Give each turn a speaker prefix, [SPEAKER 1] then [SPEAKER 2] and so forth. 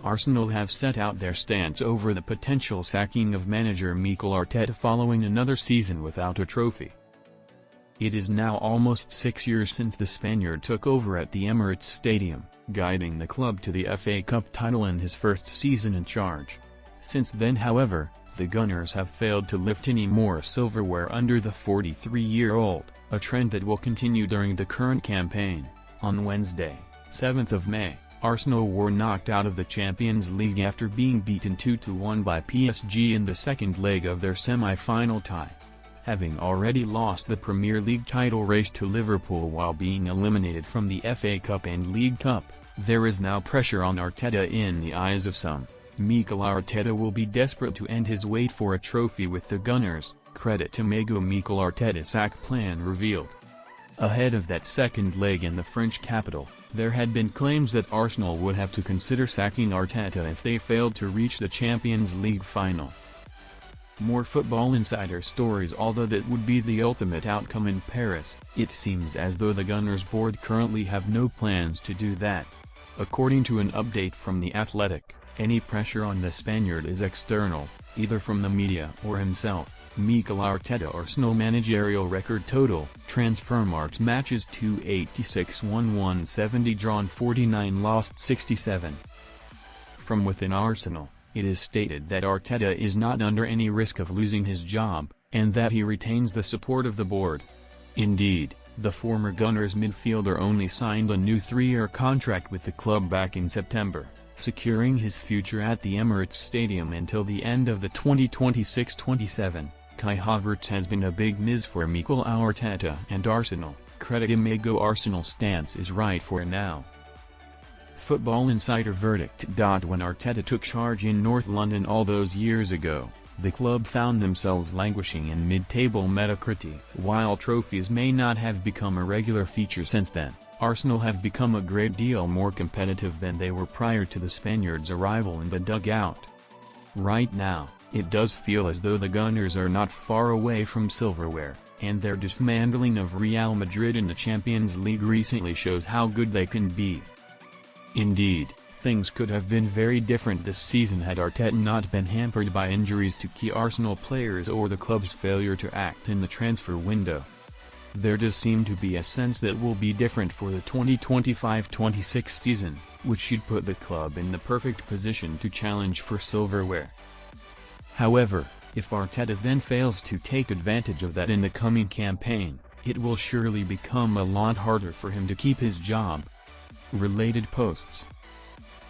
[SPEAKER 1] Arsenal have set out their stance over the potential sacking of manager Mikel Arteta following another season without a trophy. It is now almost 6 years since the Spaniard took over at the Emirates Stadium, guiding the club to the FA Cup title in his first season in charge. Since then, however, the Gunners have failed to lift any more silverware under the 43-year-old, a trend that will continue during the current campaign. On Wednesday, 7th of May, Arsenal were knocked out of the Champions League after being beaten 2-1 by PSG in the second leg of their semi-final tie. Having already lost the Premier League title race to Liverpool while being eliminated from the FA Cup and League Cup, there is now pressure on Arteta in the eyes of some. Mikel Arteta will be desperate to end his wait for a trophy with the Gunners, credit to Mikel Arteta's sack plan revealed. Ahead of that second leg in the French capital, there had been claims that Arsenal would have to consider sacking Arteta if they failed to reach the Champions League final. More Football Insider stories. Although that would be the ultimate outcome in Paris, it seems as though the Gunners board currently have no plans to do that. According to an update from The Athletic, any pressure on the Spaniard is external, either from the media or himself. Mikel Arteta Arsenal managerial record total, Transfermarkt matches 286 won 170 drawn 49 lost 67. From within Arsenal, it is stated that Arteta is not under any risk of losing his job, and that he retains the support of the board. Indeed, the former Gunners midfielder only signed a new 3-year contract with the club back in September, securing his future at the Emirates Stadium until the end of the 2026-27. Kai Havertz has been a big miss for Mikel Arteta and Arsenal, credit him. Arsenal's stance is right for now. Football Insider verdict. When Arteta took charge in North London all those years ago, the club found themselves languishing in mid-table mediocrity. While trophies may not have become a regular feature since then, Arsenal have become a great deal more competitive than they were prior to the Spaniards' arrival in the dugout. Right now, it does feel as though the Gunners are not far away from silverware, and their dismantling of Real Madrid in the Champions League recently shows how good they can be. Indeed, things could have been very different this season had Arteta not been hampered by injuries to key Arsenal players or the club's failure to act in the transfer window. There does seem to be a sense that will be different for the 2025-26 season, which should put the club in the perfect position to challenge for silverware. However, if Arteta then fails to take advantage of that in the coming campaign, it will surely become a lot harder for him to keep his job. Related posts.